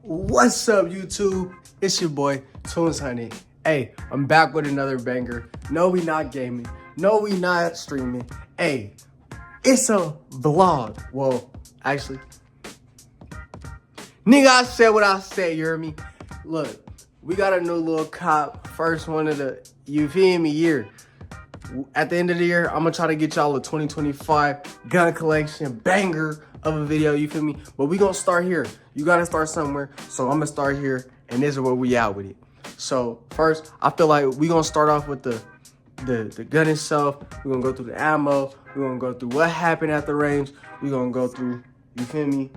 What's up, YouTube? It's your boy, Tunes Honey. Hey, I'm back with another banger. No, we not gaming. No, we not streaming. Hey, it's a vlog. Well, actually, nigga, I said what I said, you heard me? Look, we got a new little cop. First one of the, you feel me, year. At the end of the year, I'm gonna try to get y'all a 2025 gun collection banger of a video, you feel me? But we gonna start here. You gotta start somewhere. So I'm gonna start here, and this is where we out with it. So first, I feel like we gonna start off with the gun itself. We're gonna go through the ammo. We're gonna go through what happened at the range. We're gonna go through, you feel me?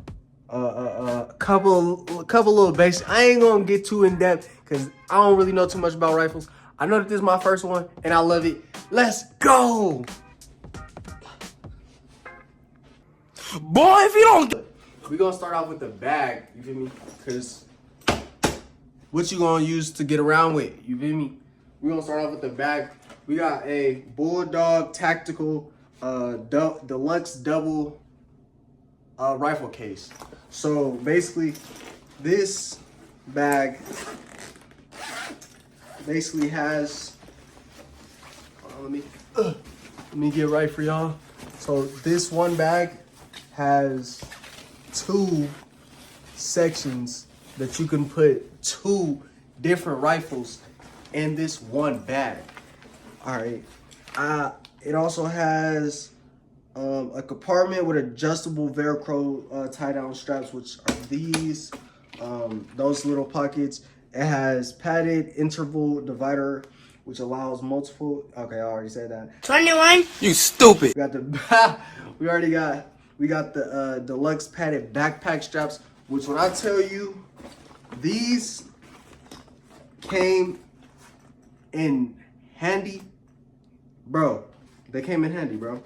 Couple little basics. I ain't gonna get too in depth because I don't really know too much about rifles. I know that this is my first one and I love it. Let's go. Boy, if you don't, we gonna start off with the bag, you feel me? Cause what you gonna use to get around with, you feel me? We gonna start off with the bag. We got a Bulldog Tactical Deluxe Double rifle case. So basically, this bag basically has, let me get right for y'all. So this one bag has 2 sections that you can put 2 different rifles in this one bag. All right. It also has a compartment with adjustable Velcro tie-down straps, which are these, those little pockets. It has padded interval divider, which allows multiple. Okay, I already said that. 21. You stupid. We got the. we got the deluxe padded backpack straps, which when I tell you, these came in handy, bro. They came in handy, bro.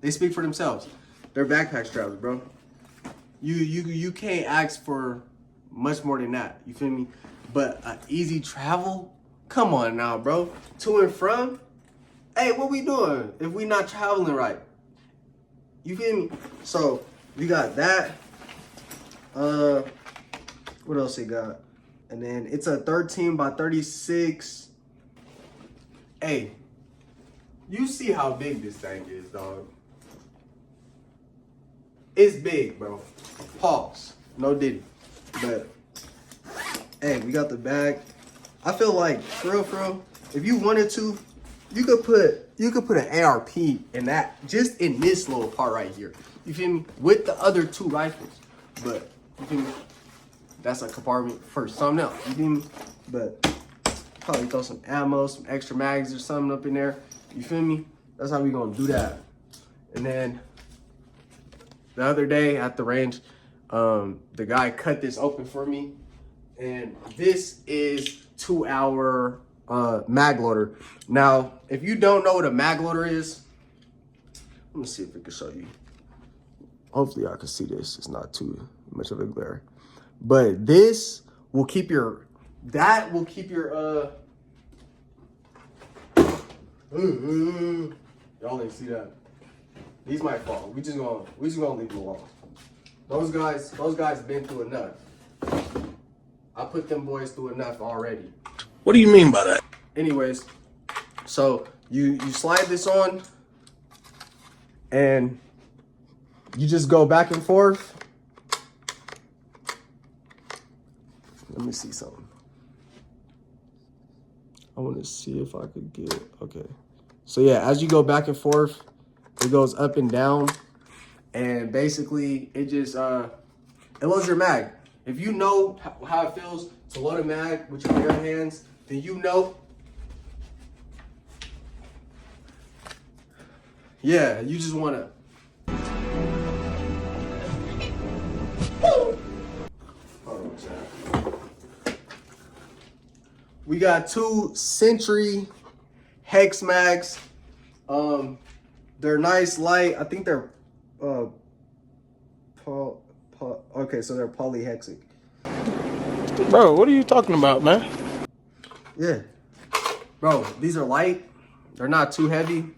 They speak for themselves. They're backpack straps, bro. You can't ask for much more than that. You feel me? But easy travel? Come on now, bro. To and from? Hey, what we doing if we not traveling right? You feel me? So we got that. What else it got? And then it's a 13 by 36. Hey, you see how big this thing is, dog. It's big, bro. Pause. No diddy. But hey, we got the bag. I feel like, for real, if you wanted to, you could put an ARP in that, just in this little part right here. You feel me? With the other 2 rifles. But you feel me? That's a compartment for something else. You feel me? But probably throw some ammo, some extra mags or something up in there. You feel me? That's how we gonna do that. And then the other day at the range, the guy cut this open for me, and this is 2-hour mag loader. Now, if you don't know what a mag loader is, let me see if I can show you. Hopefully I can see this. It's not too much of a glare. But this will keep your, y'all didn't see that. These might fall. We just gonna leave them alone. Those guys been through enough. I put them boys through enough already. What do you mean by that? Anyways, so you slide this on and you just go back and forth. Let me see something. I want to see if I could get it. Okay. So yeah, as you go back and forth, it goes up and down, and basically it just it loads your mag. If you know how it feels to load a mag with your bare hands, then you know. Yeah, you just wanna. Hold on, chat. We got 2 Century Hex mags. They're nice, light. I think they're okay, so they're polyhexic. Bro, what are you talking about, man? Yeah. Bro, these are light. They're not too heavy.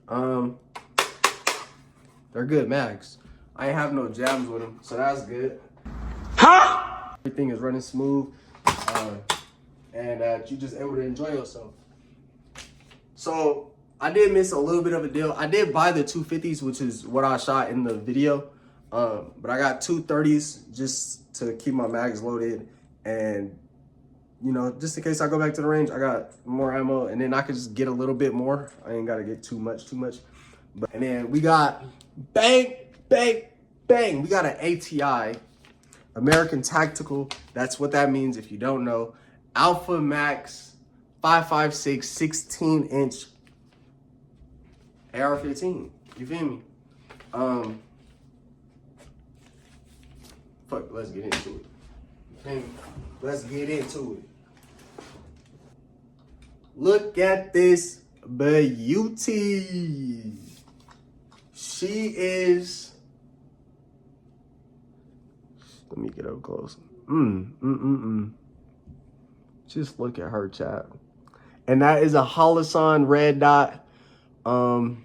They're good mags. I ain't have no jams with them, so that's good. Huh? everything is running smooth, and that you just able to enjoy yourself. So I did miss a little bit of a deal. I did buy the 250s, which is what I shot in the video, but I got 230s just to keep my mags loaded, and you know, just in case I go back to the range, I got more ammo, and then I could just get a little bit more. I ain't gotta get too much. But, and then we got bang, bang, bang. We got an ATI, American Tactical. That's what that means if you don't know. Alpha Maxx 5.56 16-inch AR-15. You feel me? Fuck, let's get into it. You feel me? Let's get into it. Look at this beauty. She is. Let me get up close. Just look at her, chat. And that is a Holosun red dot that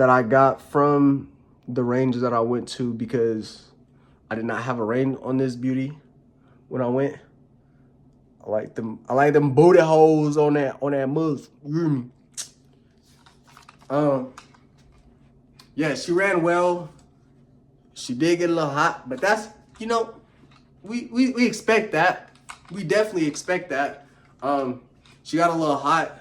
I got from the range that I went to because I did not have a range on this beauty when I went. I like them booty holes on that mug. You hear me? Yeah, she ran well. She did get a little hot, but that's, you know, we expect that. We definitely expect that. She got a little hot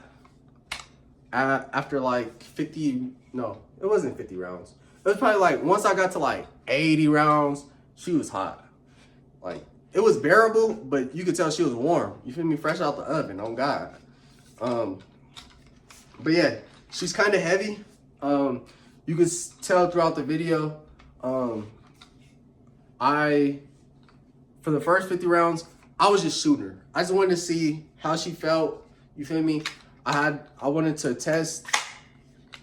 after like 50, no, it wasn't 50 rounds. It was probably like, once I got to like 80 rounds, she was hot. Like, it was bearable, but you could tell she was warm. You feel me? Fresh out the oven, on God. But yeah, she's kind of heavy. You could tell throughout the video, for the first 50 rounds, I was just shooting her. I just wanted to see how she felt. You feel me? I wanted to test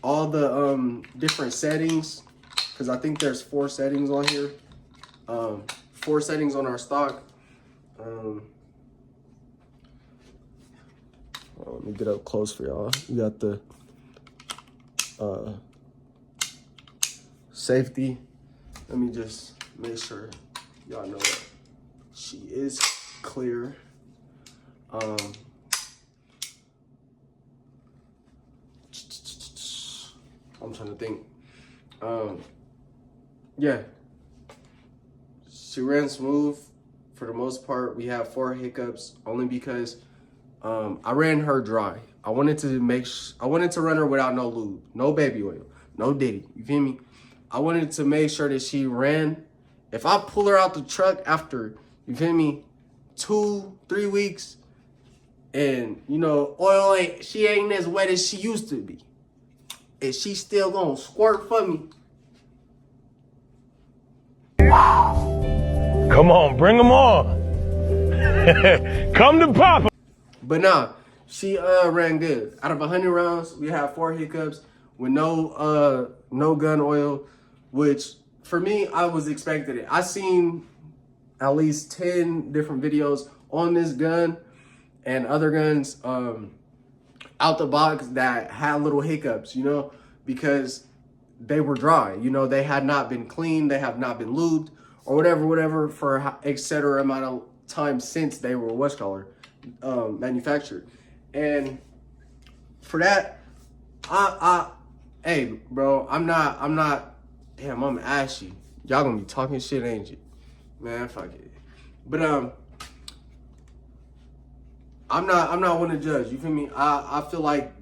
all the different settings, because I think there's 4 settings on here. 4 settings on our stock. Let me get up close for y'all. You got the safety. Let me just make sure y'all know that she is clear. I'm trying to think. Yeah, she ran smooth for the most part. We had 4 hiccups only because I ran her dry. I wanted to run her without no lube, no baby oil, no Diddy. You feel me? I wanted to make sure that she ran. If I pull her out the truck after, you feel me, 2-3 weeks, and you know, she ain't as wet as she used to be, and she still gonna squirt for me. Come on, bring them on. Come to Papa. But nah, she ran good. Out of 100 rounds, we had 4 hiccups with no gun oil, which for me, I was expecting it. I seen at least 10 different videos on this gun and other guns out the box that had little hiccups, you know, because they were dry. You know, they had not been cleaned, they have not been lubed, or whatever for etc. amount of time since they were manufactured. And for that, hey, bro, I'm not, damn, I'm ashy. Y'all gonna be talking shit, ain't you? Man, fuck it. But I'm not one to judge. You feel me? I feel like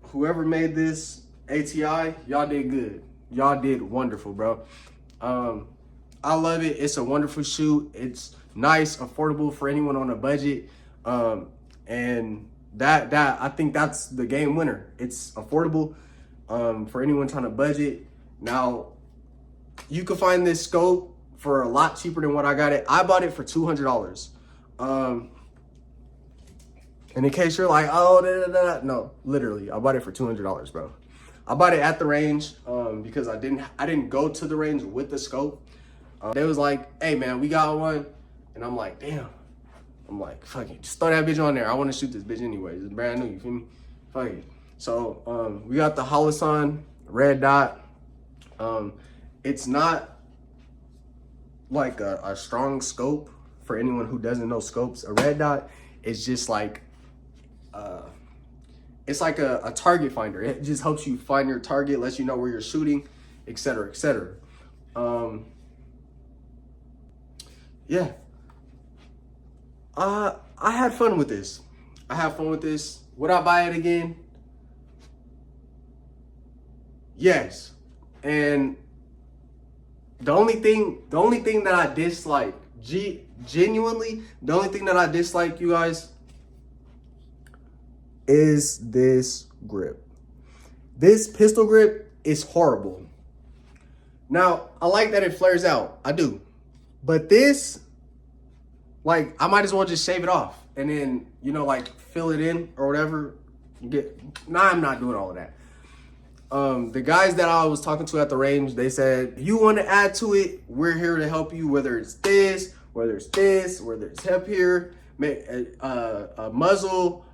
whoever made this ATI, y'all did good. Y'all did wonderful, bro. I love it. It's a wonderful shoot. It's nice, affordable for anyone on a budget. And that I think that's the game winner. It's affordable for anyone trying to budget. Now, you can find this scope for a lot cheaper than what I got it. I bought it for $200. And in case you're like, oh, no, literally, I bought it for $200, bro. I bought it at the range because I didn't go to the range with the scope. They was like, hey man, we got one. And I'm like, damn. I'm like, fuck it, just throw that bitch on there. I want to shoot this bitch anyways. It's brand new, you feel me? Fuck it. So we got the Holosun red dot. It's not like a strong scope. For anyone who doesn't know scopes, a red dot is just like it's like a target finder. It just helps you find your target, lets you know where you're shooting, etc., etc. Yeah, I had fun with this. Would I buy it again? Yes. And the only thing that I dislike, genuinely, the only thing that I dislike, you guys, is this grip. This pistol grip is horrible. Now, I like that it flares out. I do. But this, like, I might as well just shave it off and then, you know, like, fill it in or whatever. I'm not doing all of that. The guys that I was talking to at the range, they said, if you want to add to it, we're here to help you, whether it's this, whether it's hip here, a muzzle,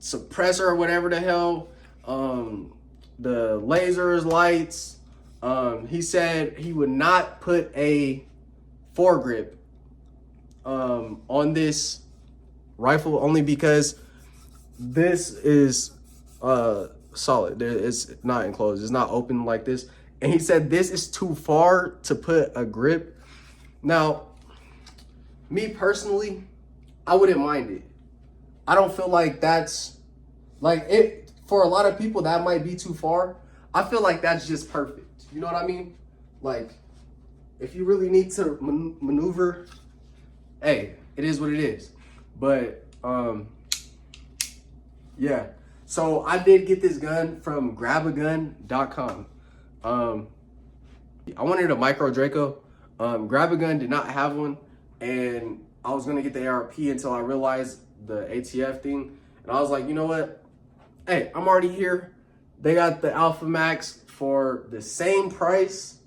suppressor or whatever the hell, the lasers, lights. He said he would not put a foregrip on this rifle only because this is solid. It's not enclosed. It's not open like this. And he said this is too far to put a grip. Now, me personally, I wouldn't mind it. I don't feel like that's like it for a lot of people that might be too far. I feel like that's just perfect. You know what I mean? Like, if you really need to maneuver, hey, it is what it is. But yeah. So I did get this gun from grabagun.com. I wanted a micro Draco. Grabagun did not have one, and I was gonna get the ARP until I realized the ATF thing, and I was like, you know what? Hey, I'm already here. They got the Alpha Maxx for the same price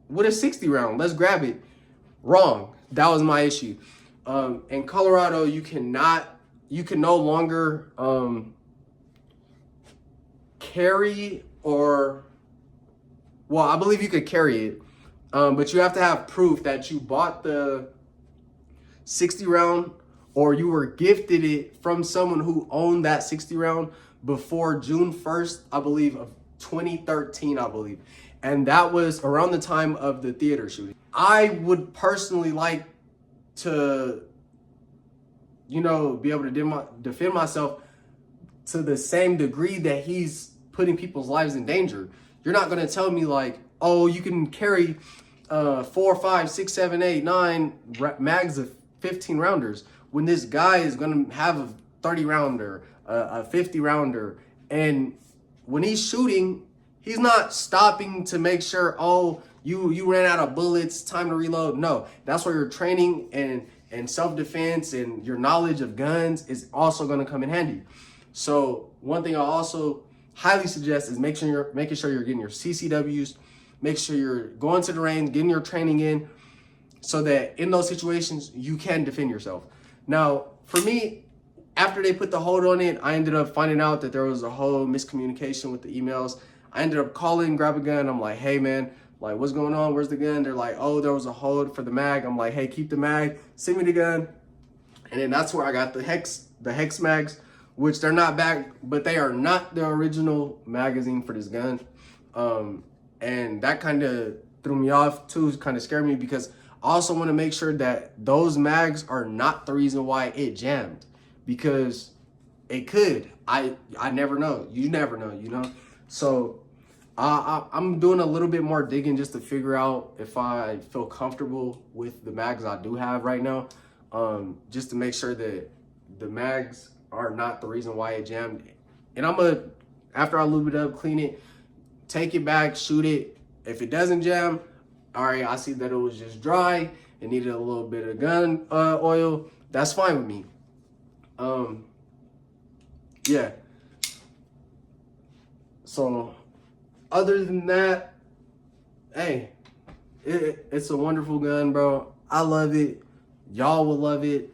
with a 60 round. Let's grab it. Wrong. That was my issue. In Colorado, you can no longer carry or, well, I believe you could carry it, but you have to have proof that you bought the 60 round or you were gifted it from someone who owned that 60 round before June 1st, I believe, of 2013, I believe. And that was around the time of the theater shooting. I would personally like to, you know, be able to defend myself to the same degree that he's putting people's lives in danger. You're not going to tell me like, oh, you can carry 4, 5, 6, 7, 8, 9 mags of 15 rounders when this guy is going to have a 30 rounder, a 50 rounder. And when he's shooting, he's not stopping to make sure, oh, you ran out of bullets, time to reload. No, that's where your training and self-defense and your knowledge of guns is also going to come in handy. So one thing I also highly suggest is making sure you're getting your CCWs, make sure you're going to the range, getting your training in, so that in those situations you can defend yourself. Now, for me, after they put the hold on it, I ended up finding out that there was a whole miscommunication with the emails. I ended up calling Grab a Gun. I'm like, hey man, like, what's going on? Where's the gun? They're like, oh, there was a hold for the mag. I'm like, hey, keep the mag, send me the gun. And then that's where I got the hex mags, which they're not back, but they are not the original magazine for this gun. And that kind of threw me off too, kind of scared me, because I also want to make sure that those mags are not the reason why it jammed, because it could. I never know. You never know, you know? So I'm doing a little bit more digging just to figure out if I feel comfortable with the mags I do have right now, just to make sure that the mags are not the reason why it jammed. And I'm gonna, after I lube it up, clean it, take it back, shoot it. If it doesn't jam, all right, I see that it was just dry, it needed a little bit of gun oil, that's fine with me. Yeah. So other than that, hey, it's a wonderful gun, bro. I love it. Y'all will love it.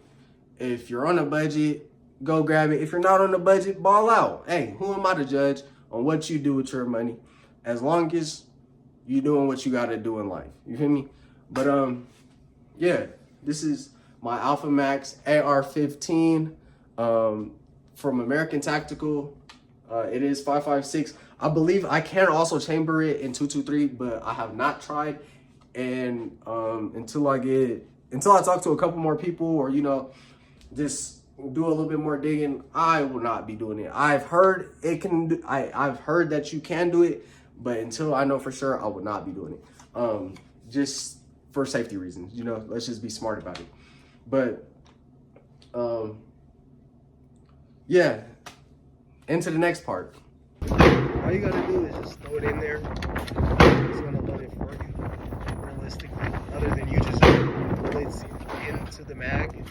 If you're on a budget, go grab it. If you're not on a budget, ball out. Hey, who am I to judge on what you do with your money? As long as you're doing what you got to do in life. You feel me? But yeah, this is my Alpha Maxx AR-15 from American Tactical. It is 5.56. I believe I can also chamber it in 223, but I have not tried. And until I talk to a couple more people, or just do a little bit more digging, I will not be doing it. I've heard it can. I've heard that you can do it, but until I know for sure, I will not be doing it. Just for safety reasons, let's just be smart about it. But yeah, into the next part. All you gotta do is just throw it in there. It's gonna load it for you, realistically, other than you just roll it into the mag.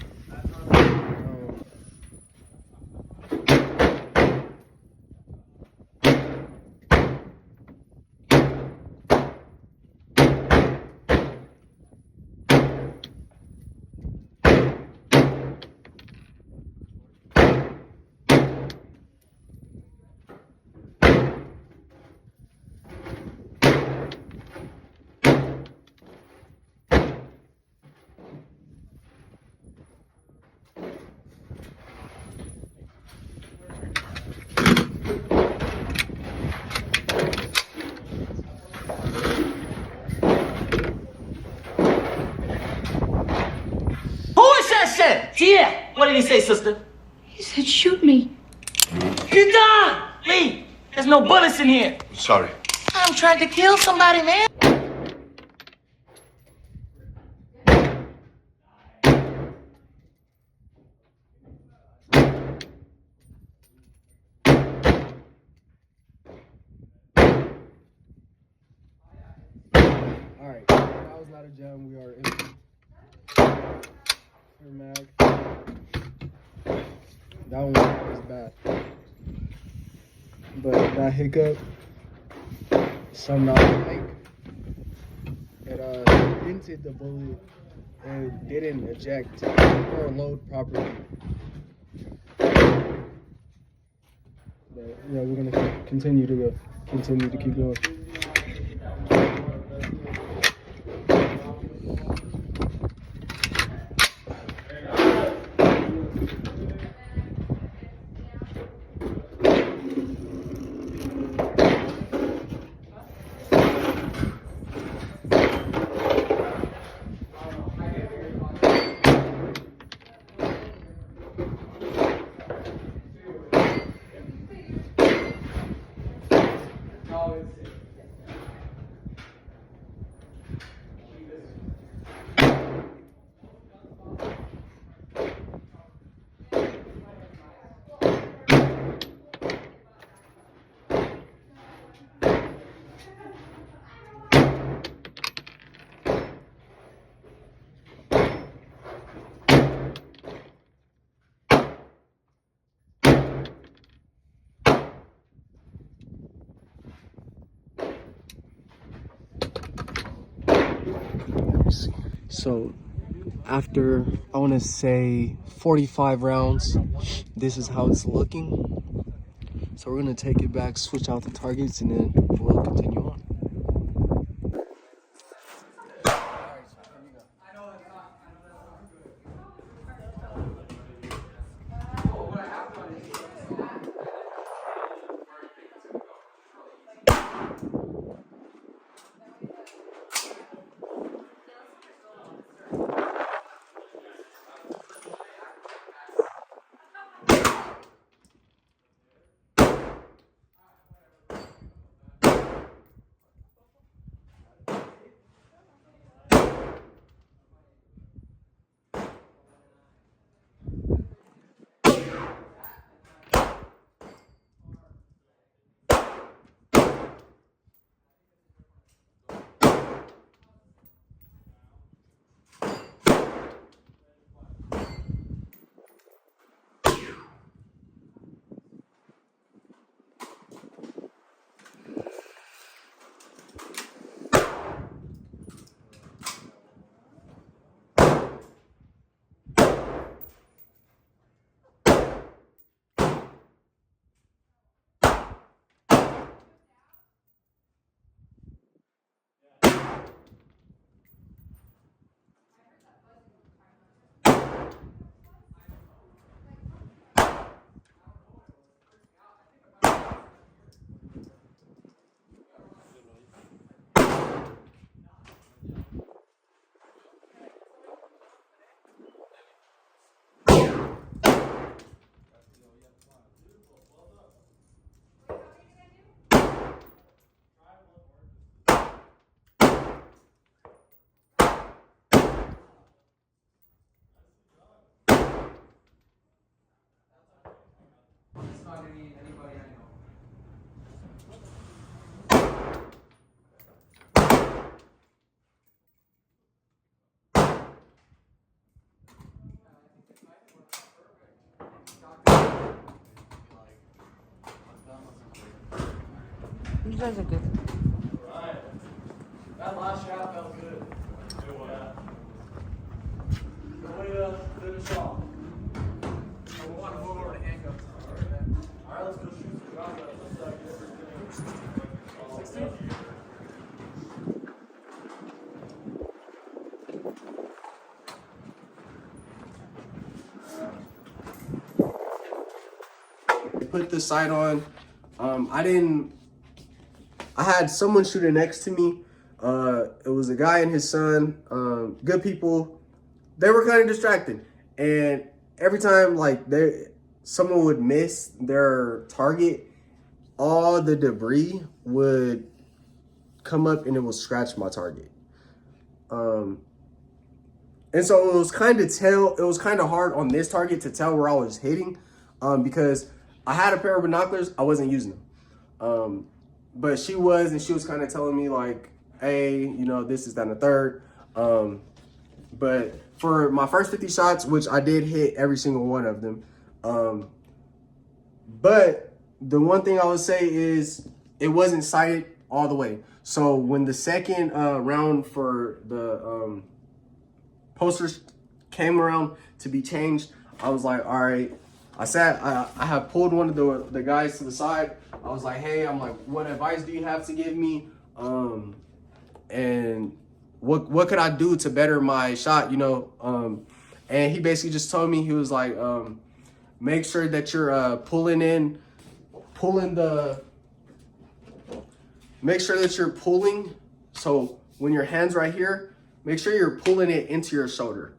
Yeah. What did he say, sister? He said, shoot me. You done! Leave. There's no bullets in here. Sorry. I'm trying to kill somebody, man. Alright, that was not a gem. We are empty. Mag. That one was bad. But that hiccup, somehow it dented the bullet and didn't eject or load properly. But yeah, we're gonna continue to keep going. So after, I want to say 45 rounds, this is how it's looking. So we're going to take it back, switch out the targets, and then we'll continue on. guys are good. That last shot felt good. The way to finish off. I want to move over to handcuffs. Alright, let's go shoot some shots. 16. Put the sight on. I had someone shooting next to me. It was a guy and his son, good people. They were kind of distracted. And every time like someone would miss their target, all the debris would come up and it would scratch my target. And so it was kind of hard on this target to tell where I was hitting, because I had a pair of binoculars, I wasn't using them. But she was kind of telling me like, hey, you know, this is down the third. But for my first 50 shots, which I did hit every single one of them. But the one thing I would say is it wasn't sighted all the way. So when the second round for the posters came around to be changed, I was like, all right. I have pulled one of the guys to the side. I was like, hey, I'm like, what advice do you have to give me? And what could I do to better my shot, you know? And he basically just told me, he was like, make sure that you're make sure that you're pulling. So when your hand's right here, make sure you're pulling it into your shoulder.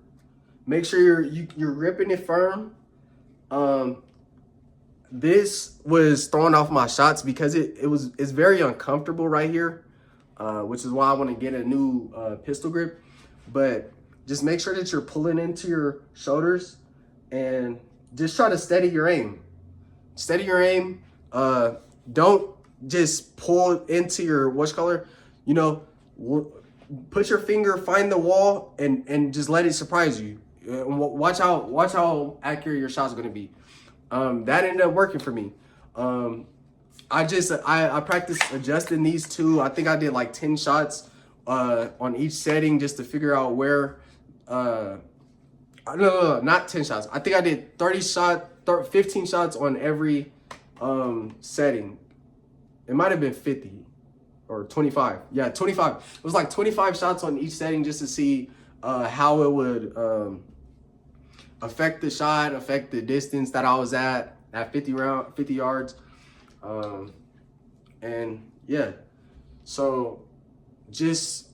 Make sure you're gripping it firm. This was throwing off my shots because it's very uncomfortable right here, which is why I want to get a new pistol grip. But just make sure that you're pulling into your shoulders and just try to steady your aim. Steady your aim. Don't just pull into your you know, put your finger, find the wall, and just let it surprise you. Watch how accurate your shot's gonna be. That ended up working for me. I practiced adjusting these two. I think I did like 10 shots on each setting just to figure out where. No, not 10 shots. I think I did 15 shots on every setting. It might have been 50 or 25. Yeah, 25. It was like 25 shots on each setting just to see how it would affect the shot, affect the distance that I was at 50 yards. And yeah, so just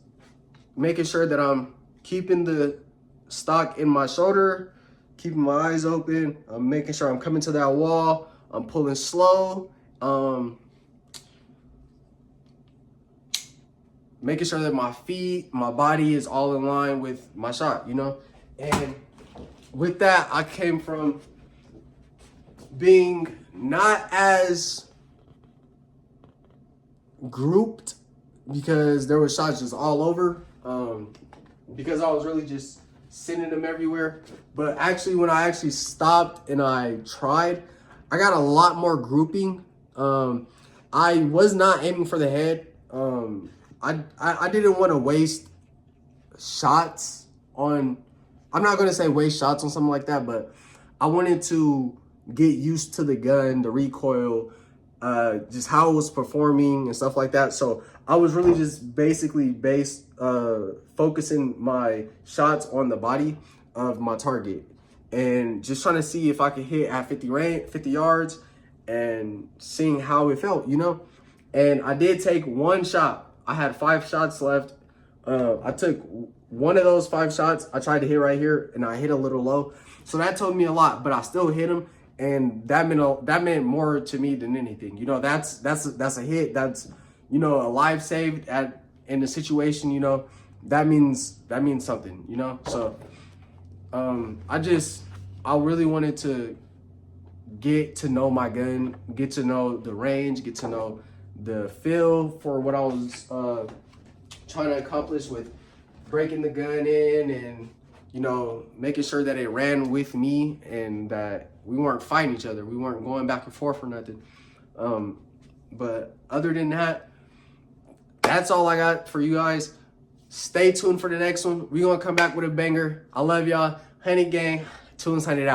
making sure that I'm keeping the stock in my shoulder, keeping my eyes open. I'm making sure I'm coming to that wall. I'm pulling slow. Making sure that my feet, my body is all in line with my shot, you know? And with that, I came from being not as grouped because there were shots just all over, because I was really just sending them everywhere. But actually, when I actually stopped and I tried, I got a lot more grouping. I was not aiming for the head. I didn't want to waste shots on, I'm not going to say waste shots on something like that, but I wanted to get used to the gun, the recoil, just how it was performing and stuff like that. So I was really just basically focusing my shots on the body of my target and just trying to see if I could hit at 50 yards and seeing how it felt, you know? And I did take one shot. I had 5 shots left. I took one of those 5 shots. I tried to hit right here and I hit a little low. So that told me a lot, but I still hit him. And that meant more to me than anything. You know, that's a hit. That's, you know, a life saved in the situation, you know, that means something, you know? So, I really wanted to get to know my gun, get to know the range, get to know the feel for what I was trying to accomplish with breaking the gun in and, you know, making sure that it ran with me and that we weren't fighting each other. We weren't going back and forth or nothing. But other than that, that's all I got for you guys. Stay tuned for the next one. We're going to come back with a banger. I love y'all. Honey Gang, Tunes Honey out.